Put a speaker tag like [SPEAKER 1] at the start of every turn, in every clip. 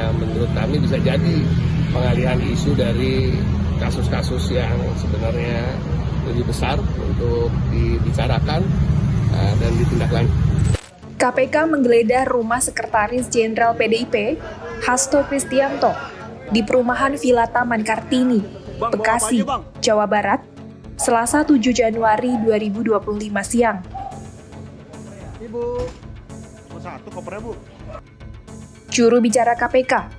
[SPEAKER 1] hanya menurut kami bisa jadi pengalihan isu dari kasus-kasus yang sebenarnya lebih besar untuk dibicarakan dan ditindaklanjuti.
[SPEAKER 2] KPK menggeledah rumah Sekretaris Jenderal PDIP, Hasto Kristianto, di perumahan Villa Taman Kartini, Bekasi, Jawa Barat, Selasa 7 Januari 2025 siang.
[SPEAKER 3] Ibu, satu kopernya, Bu.
[SPEAKER 2] Juru bicara KPK,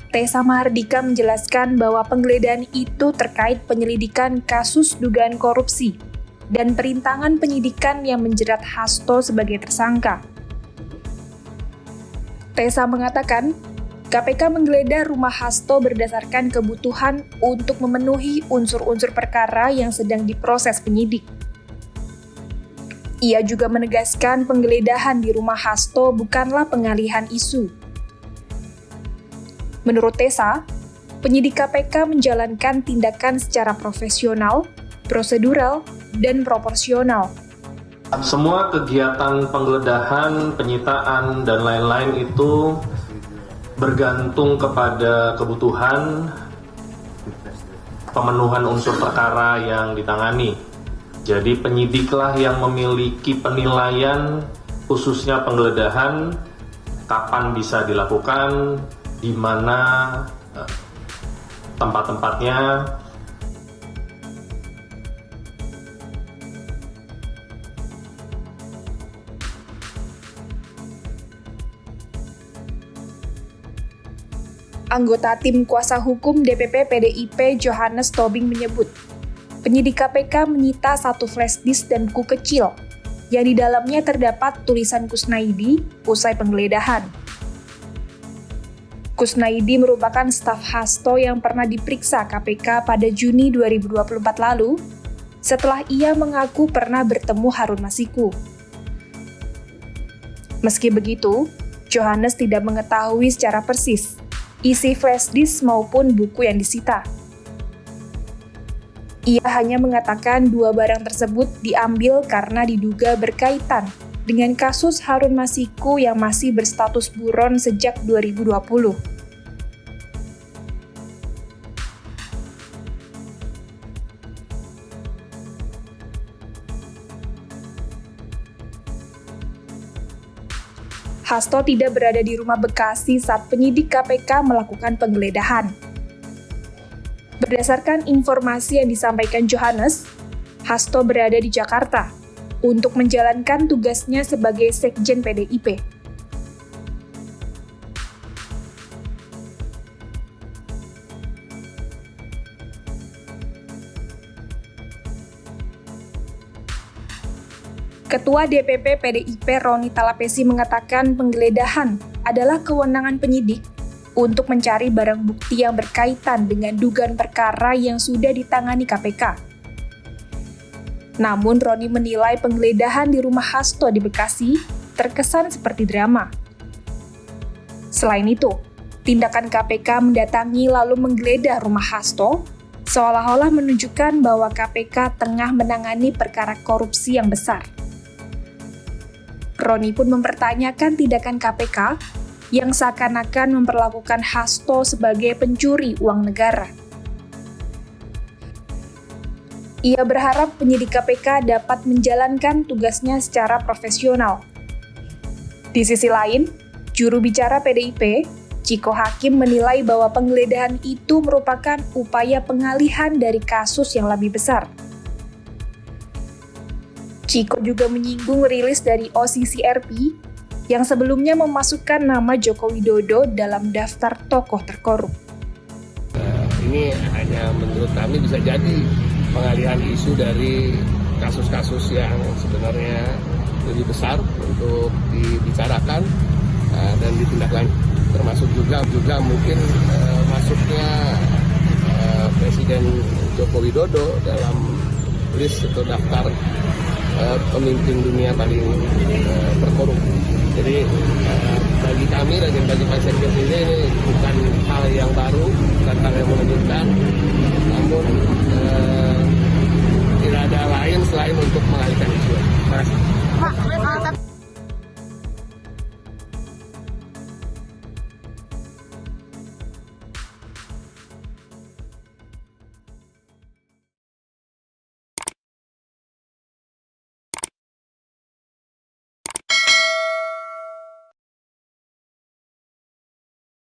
[SPEAKER 2] Tessa Mahardika menjelaskan bahwa penggeledahan itu terkait penyelidikan kasus dugaan korupsi dan perintangan penyidikan yang menjerat Hasto sebagai tersangka. Tessa mengatakan, KPK menggeledah rumah Hasto berdasarkan kebutuhan untuk memenuhi unsur-unsur perkara yang sedang diproses penyidik. Ia juga menegaskan penggeledahan di rumah Hasto bukanlah pengalihan isu. Menurut Tessa, penyidik KPK menjalankan tindakan secara profesional, prosedural, dan proporsional.
[SPEAKER 4] Semua kegiatan penggeledahan, penyitaan, dan lain-lain itu bergantung kepada kebutuhan pemenuhan unsur perkara yang ditangani. Jadi penyidiklah yang memiliki penilaian khususnya penggeledahan, kapan bisa dilakukan, di mana tempat-tempatnya.
[SPEAKER 2] Anggota tim kuasa hukum DPP PDIP Johannes Tobing menyebut, penyidik KPK menyita satu flash disk dan buku kecil, yang di dalamnya terdapat tulisan Kusnaidi usai penggeledahan. Kusnaidi merupakan staf Hasto yang pernah diperiksa KPK pada Juni 2024 lalu, setelah ia mengaku pernah bertemu Harun Masiku. Meski begitu, Johannes tidak mengetahui secara persis isi flash disk maupun buku yang disita. Ia hanya mengatakan dua barang tersebut diambil karena diduga berkaitan dengan kasus Harun Masiku yang masih berstatus buron sejak 2020. Hasto tidak berada di rumah Bekasi saat penyidik KPK melakukan penggeledahan. Berdasarkan informasi yang disampaikan Johannes, Hasto berada di Jakarta untuk menjalankan tugasnya sebagai Sekjen PDIP. Ketua DPP PDIP Roni Talapesi mengatakan penggeledahan adalah kewenangan penyidik untuk mencari barang bukti yang berkaitan dengan dugaan perkara yang sudah ditangani KPK. Namun Roni menilai penggeledahan di rumah Hasto di Bekasi terkesan seperti drama. Selain itu, tindakan KPK mendatangi lalu menggeledah rumah Hasto seolah-olah menunjukkan bahwa KPK tengah menangani perkara korupsi yang besar. Roni pun mempertanyakan tindakan KPK yang seakan-akan memperlakukan Hasto sebagai pencuri uang negara. Ia berharap penyidik KPK dapat menjalankan tugasnya secara profesional. Di sisi lain, juru bicara PDIP, Ciko Hakim menilai bahwa penggeledahan itu merupakan upaya pengalihan dari kasus yang lebih besar. Ciko juga menyinggung rilis dari OCCRP yang sebelumnya memasukkan nama Joko Widodo dalam daftar tokoh terkorup.
[SPEAKER 1] Ini hanya menurut kami bisa jadi pengalihan isu dari kasus-kasus yang sebenarnya lebih besar untuk dibicarakan dan ditindaklanjuti. Termasuk juga mungkin masuknya Presiden Joko Widodo dalam list atau daftar pemimpin dunia paling terkorup. Jadi bagi kami dan bagi Pak Sekjen ini bukan hal yang baru, bukan hal yang menunjukkan, namun tidak ada lain selain untuk mengalihkan